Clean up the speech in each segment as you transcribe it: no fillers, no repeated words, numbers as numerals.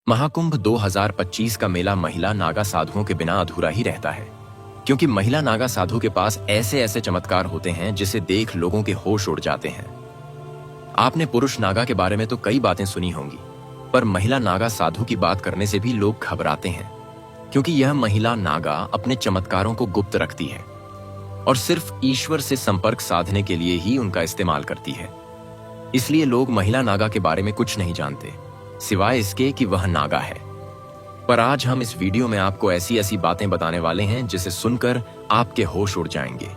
महाकुंभ 2025 का मेला महिला नागा साधुओं के बिना अधूरा ही रहता है, क्योंकि महिला नागा साधु के पास ऐसे ऐसे चमत्कार होते हैं जिसे देख लोगों के होश उड़ जाते हैं। आपने पुरुष नागा के बारे में तो कई बातें सुनी होंगी, पर महिला नागा साधु की बात करने से भी लोग घबराते हैं, क्योंकि यह महिला नागा अपने चमत्कारों को गुप्त रखती है और सिर्फ ईश्वर से संपर्क साधने के लिए ही उनका इस्तेमाल करती है। इसलिए लोग महिला नागा के बारे में कुछ नहीं जानते, सिवाय इसके कि वह नागा है। पर आज हम इस वीडियो में आपको ऐसी ऐसी बातें बताने वाले हैं जिसे सुनकर आपके होश उड़ जाएंगे,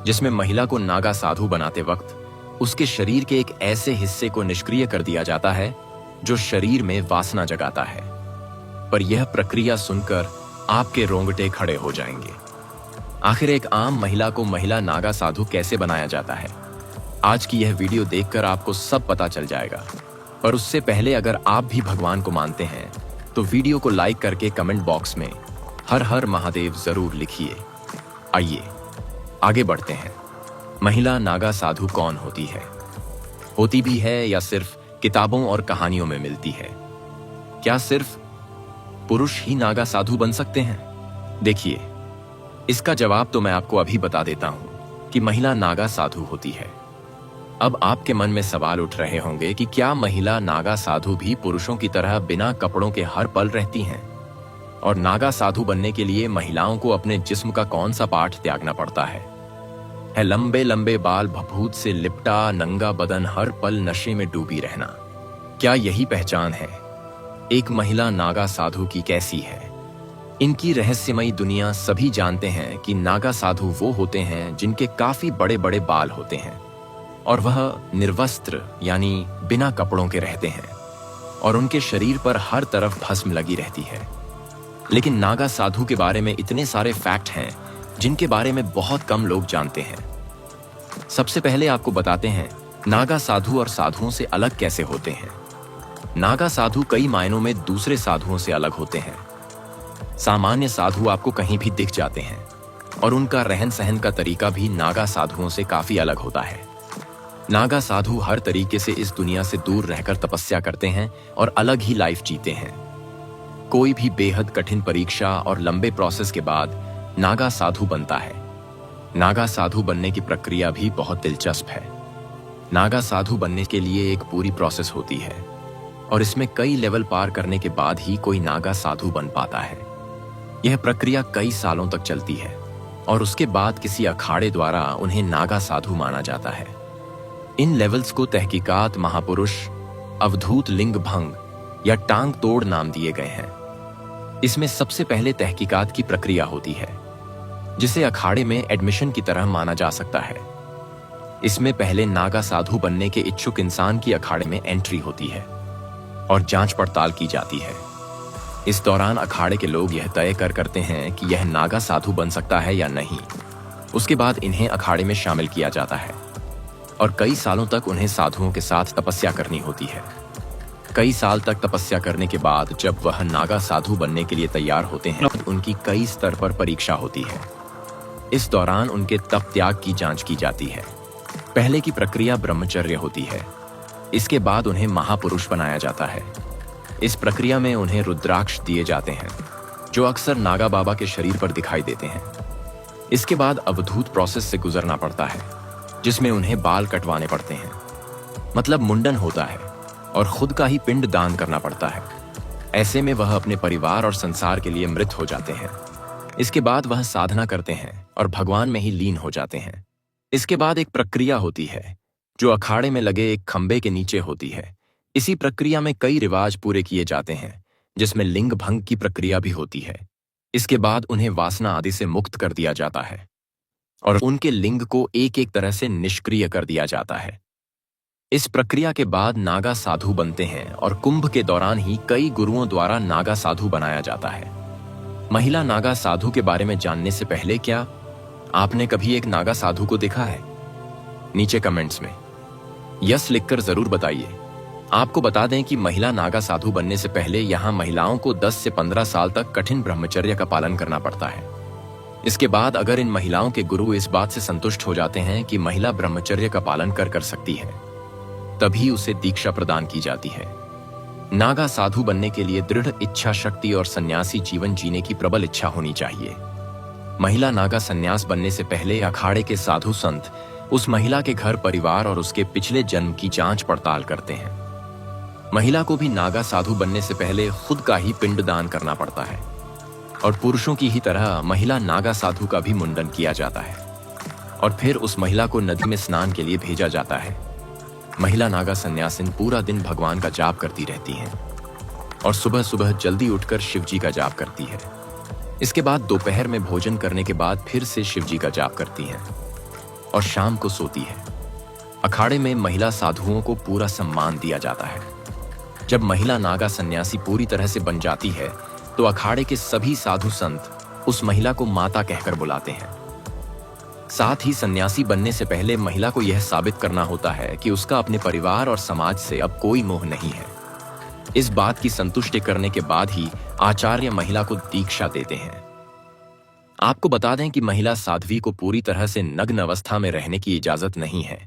जिसमें महिला को नागा साधु बनाते वक्त उसके शरीर के एक ऐसे हिस्से को निष्क्रिय कर दिया जाता है जो शरीर में वासना जगाता है। पर यह प्रक्रिया सुनकर आपके रोंगटे खड़े हो जाएंगे। आखिर एक आम महिला को महिला नागा साधु कैसे बनाया जाता है, आज की यह वीडियो देखकर आपको सब पता चल जाएगा। पर उससे पहले अगर आप भी भगवान को मानते हैं तो वीडियो को लाइक करके कमेंट बॉक्स में हर हर महादेव जरूर लिखिए। आइए आगे बढ़ते हैं। महिला नागा साधु कौन होती है? होती भी है या सिर्फ किताबों और कहानियों में मिलती है? क्या सिर्फ पुरुष ही नागा साधु बन सकते हैं? देखिए, इसका जवाब तो मैं आपको अभी बता देता हूं कि महिला नागा साधु होती है। अब आपके मन में सवाल उठ रहे होंगे कि क्या महिला नागा साधु भी पुरुषों की तरह बिना कपड़ों के हर पल रहती हैं? और नागा साधु बनने के लिए महिलाओं को अपने जिस्म का कौन सा पार्ट त्यागना पड़ता है? लंबे लंबे बाल, भभूत से लिपटा नंगा बदन, हर पल नशे में डूबी रहना, क्या यही पहचान है एक महिला नागा साधु की? कैसी है इनकी रहस्यमयी दुनिया? सभी जानते हैं कि नागा साधु वो होते हैं जिनके काफी बड़े बड़े बाल होते हैं और वह निर्वस्त्र यानी बिना कपड़ों के रहते हैं और उनके शरीर पर हर तरफ भस्म लगी रहती है। लेकिन नागा साधु के बारे में इतने सारे फैक्ट हैं जिनके बारे में बहुत कम लोग जानते हैं। सबसे पहले आपको बताते हैं नागा साधु और साधुओं से अलग कैसे होते हैं। नागा साधु कई मायनों में दूसरे साधुओं से अलग होते हैं। सामान्य साधु आपको कहीं भी दिख जाते हैं और उनका रहन सहन का तरीका भी नागा साधुओं से काफी अलग होता है। नागा साधु हर तरीके से इस दुनिया से दूर रहकर तपस्या करते हैं और अलग ही लाइफ जीते हैं। कोई भी बेहद कठिन परीक्षा और लंबे प्रोसेस के बाद नागा साधु बनता है। नागा साधु बनने की प्रक्रिया भी बहुत दिलचस्प है। नागा साधु बनने के लिए एक पूरी प्रोसेस होती है और इसमें कई लेवल पार करने के बाद ही कोई नागा साधु बन पाता है। यह प्रक्रिया कई सालों तक चलती है और उसके बाद किसी अखाड़े द्वारा उन्हें नागा साधु माना जाता है। इन लेवल्स को तहकीकात, महापुरुष, अवधूत लिंग भंग या टांग तोड़ नाम दिए गए हैं। इसमें सबसे पहले तहकीकात की प्रक्रिया होती है, जिसे अखाड़े में एडमिशन की तरह माना जा सकता है। इसमें पहले नागा साधु बनने के इच्छुक इंसान की अखाड़े में एंट्री होती है और जांच पड़ताल की जाती है। इस दौरान अखाड़े के लोग यह तय करते हैं कि यह नागा साधु बन सकता है या नहीं। उसके बाद इन्हें अखाड़े में शामिल किया जाता है और कई सालों तक उन्हें साधुओं के साथ तपस्या करनी होती है। कई साल तक तपस्या करने के बाद जब वह नागा साधु बनने के लिए तैयार होते हैं, उनकी कई स्तर पर परीक्षा होती है। इस दौरान उनके तप त्याग की जांच की जाती है। पहले की प्रक्रिया ब्रह्मचर्य होती है। इसके बाद उन्हें महापुरुष बनाया जाता है। इस प्रक्रिया में उन्हें रुद्राक्ष दिए जाते हैं, जो अक्सर नागा बाबा के शरीर पर दिखाई देते हैं। इसके बाद अवधूत प्रोसेस से गुजरना पड़ता है, जिसमें उन्हें बाल कटवाने पड़ते हैं, मतलब मुंडन होता है और खुद का ही पिंड दान करना पड़ता है। ऐसे में वह अपने परिवार और संसार के लिए मृत हो जाते हैं। इसके बाद वह साधना करते हैं और भगवान में ही लीन हो जाते हैं। इसके बाद एक प्रक्रिया होती है जो अखाड़े में लगे एक खंबे के नीचे होती है। इसी प्रक्रिया में कई रिवाज पूरे किए जाते हैं, जिसमें लिंग भंग की प्रक्रिया भी होती है। इसके बाद उन्हें वासना आदि से मुक्त कर दिया जाता है और उनके लिंग को एक एक तरह से निष्क्रिय कर दिया जाता है। इस प्रक्रिया के बाद नागा साधु बनते हैं और कुंभ के दौरान ही कई गुरुओं द्वारा नागा साधु बनाया जाता है। महिला नागा साधु के बारे में जानने से पहले क्या आपने कभी एक नागा साधु को देखा है? नीचे कमेंट्स में यस लिखकर जरूर बताइए। आपको बता दें कि महिला नागा साधु बनने से पहले यहाँ महिलाओं को 10 से 15 साल तक कठिन ब्रह्मचर्य का पालन करना पड़ता है। इसके बाद अगर इन महिलाओं के गुरु इस बात से संतुष्ट हो जाते हैं कि महिला ब्रह्मचर्य का पालन कर सकती है, तभी उसे दीक्षा प्रदान की जाती है। नागा साधु बनने के लिए दृढ़ इच्छा शक्ति और सन्यासी जीवन जीने की प्रबल इच्छा होनी चाहिए। महिला नागा सन्यास बनने से पहले अखाड़े के साधु संत उस महिला के घर परिवार और उसके पिछले जन्म की जांच पड़ताल करते हैं। महिला को भी नागा साधु बनने से पहले खुद का ही पिंडदान करना पड़ता है और पुरुषों की ही तरह महिला नागा साधु का भी मुंडन किया जाता है और फिर उस महिला को नदी में स्नान के लिए भेजा जाता है। महिला नागा सन्यासिन पूरा दिन भगवान का जाप करती रहती हैं और सुबह सुबह जल्दी उठकर शिव जी का जाप करती है। इसके बाद दोपहर में भोजन करने के बाद फिर से शिव जी का जाप करती हैं और शाम को सोती है। अखाड़े में महिला साधुओं को पूरा सम्मान दिया जाता है। जब महिला नागा सन्यासी पूरी तरह से बन जाती है तो अखाड़े के सभी साधु संत उस महिला को माता कहकर बुलाते हैं। साथ ही सन्यासी बनने से पहले महिला को यह साबित करना होता है कि उसका अपने परिवार और समाज से अब कोई मोह नहीं है। इस बात की संतुष्टि करने के बाद ही आचार्य महिला को दीक्षा देते हैं। आपको बता दें कि महिला साध्वी को पूरी तरह से नग्न अवस्था में रहने की इजाजत नहीं है।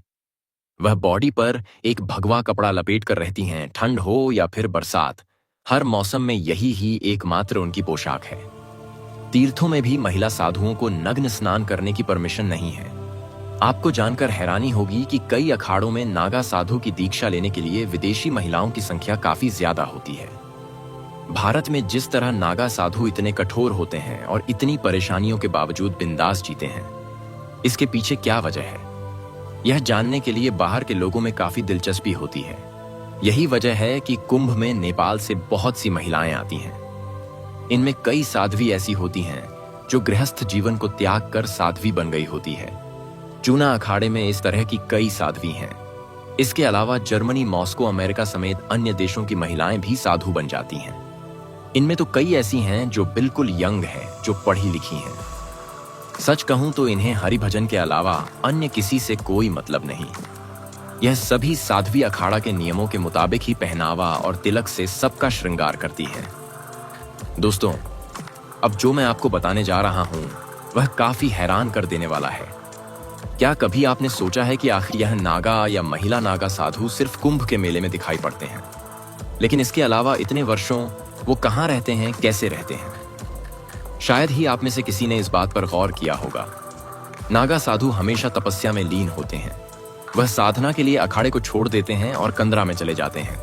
वह बॉडी पर एक भगवा कपड़ा लपेट कर रहती हैं, ठंड हो या फिर बरसात, हर मौसम में यही ही एकमात्र उनकी पोशाक है। तीर्थों में भी महिला साधुओं को नग्न स्नान करने की परमिशन नहीं है। आपको जानकर हैरानी होगी कि कई अखाड़ों में नागा साधु की दीक्षा लेने के लिए विदेशी महिलाओं की संख्या काफी ज्यादा होती है। भारत में जिस तरह नागा साधु इतने कठोर होते हैं और इतनी परेशानियों के बावजूद बिंदास जीते हैं, इसके पीछे क्या वजह है, यह जानने के लिए बाहर के लोगों में काफी दिलचस्पी होती है। यही वजह है कि कुंभ में नेपाल से बहुत सी महिलाएं आती हैं। इनमें कई साध्वी ऐसी होती हैं जो गृहस्थ जीवन को त्याग कर साध्वी बन गई होती है। चूना अखाड़े में इस तरह की कई साध्वी हैं। इसके अलावा जर्मनी, मॉस्को, अमेरिका समेत अन्य देशों की महिलाएं भी साधु बन जाती हैं। इनमें तो कई ऐसी हैं जो बिल्कुल यंग हैं, जो पढ़ी लिखी हैं। सच कहूं तो इन्हें हरिभजन के अलावा अन्य किसी से कोई मतलब नहीं। यह सभी साध्वी अखाड़ा के नियमों के मुताबिक ही पहनावा और तिलक से सबका श्रृंगार करती हैं। दोस्तों, अब जो मैं आपको बताने जा रहा हूं वह काफी हैरान कर देने वाला है। क्या कभी आपने सोचा है कि आखिर यह नागा या महिला नागा साधु सिर्फ कुंभ के मेले में दिखाई पड़ते हैं, लेकिन इसके अलावा इतने वर्षों वो कहां रहते हैं, कैसे रहते हैं? शायद ही आप में से किसी ने इस बात पर गौर किया होगा। नागा साधु हमेशा तपस्या में लीन होते हैं। वह साधना के लिए अखाड़े को छोड़ देते हैं और कंदरा में चले जाते हैं।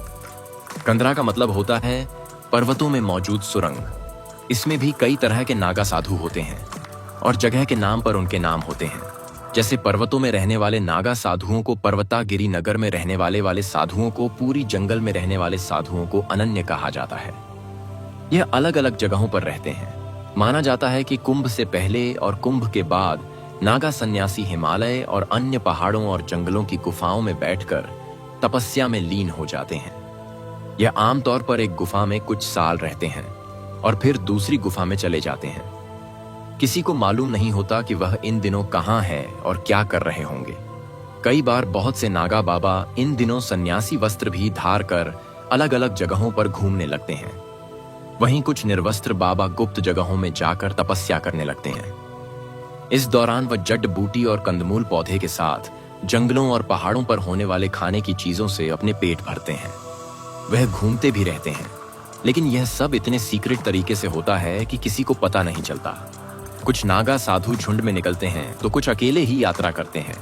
कंदरा का मतलब होता है पर्वतों में मौजूद सुरंग। इसमें भी कई तरह के नागा साधु होते हैं और जगह के नाम पर उनके नाम होते हैं। जैसे पर्वतों में रहने वाले नागा साधुओं को पर्वतागिरी नगर में रहने वाले साधुओं को पूरी जंगल में रहने वाले साधुओं को अनन्य कहा जाता है। यह अलग अलग जगहों पर रहते हैं। माना जाता है कि कुंभ से पहले और कुंभ के बाद नागा सन्यासी हिमालय और अन्य पहाड़ों और जंगलों की गुफाओं में बैठकर तपस्या में लीन हो जाते हैं। यह आमतौर पर एक गुफा में कुछ साल रहते हैं और फिर दूसरी गुफा में चले जाते हैं। किसी को मालूम नहीं होता कि वह इन दिनों कहां है और क्या कर रहे होंगे। कई बार बहुत से नागा बाबा इन दिनों सन्यासी वस्त्र भी धार कर अलग अलग जगहों पर घूमने लगते हैं। वहीं कुछ निर्वस्त्र बाबा गुप्त जगहों में जाकर तपस्या करने लगते हैं। इस दौरान वह जड़ बूटी और कंदमूल पौधे के साथ जंगलों और पहाड़ों पर होने वाले खाने की चीजों से अपने पेट भरते हैं। वह घूमते भी रहते हैं, लेकिन यह सब इतने सीक्रेट तरीके से होता है कि किसी को पता नहीं चलता। कुछ नागा साधु झुंड में निकलते हैं तो कुछ अकेले ही यात्रा करते हैं।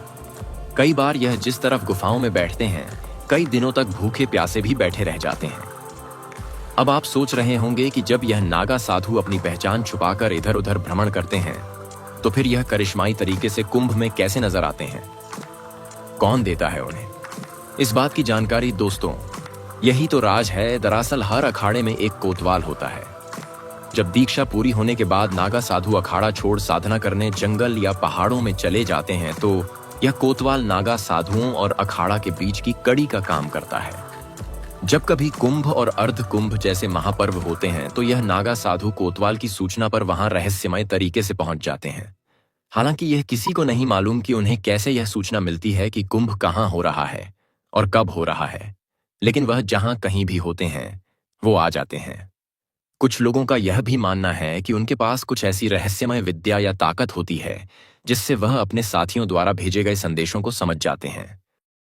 कई बार यह जिस तरफ गुफाओं में बैठते हैं, कई दिनों तक भूखे प्यासे भी बैठे रह जाते हैं। अब आप सोच रहे होंगे कि जब यह नागा साधु अपनी पहचान छुपाकर इधर उधर भ्रमण करते हैं तो फिर यह करिश्माई तरीके से कुंभ में कैसे नजर आते हैं? कौन देता है उन्हें इस बात की जानकारी? दोस्तों, यही तो राज है। दरअसल हर अखाड़े में एक कोतवाल होता है। जब दीक्षा पूरी होने के बाद नागा साधु अखाड़ा छोड़ साधना करने जंगल या पहाड़ों में चले जाते हैं तो यह कोतवाल नागा साधुओं और अखाड़ा के बीच की कड़ी का काम करता है। जब कभी कुंभ और अर्ध कुंभ जैसे महापर्व होते हैं तो यह नागा साधु कोतवाल की सूचना पर वहां रहस्यमय तरीके से पहुंच जाते हैं। हालांकि यह किसी को नहीं मालूम कि उन्हें कैसे यह सूचना मिलती है कि कुंभ कहां हो रहा है और कब हो रहा है, लेकिन वह जहां कहीं भी होते हैं वो आ जाते हैं। कुछ लोगों का यह भी मानना है कि उनके पास कुछ ऐसी रहस्यमय विद्या या ताकत होती है जिससे वह अपने साथियों द्वारा भेजे गए संदेशों को समझ जाते हैं।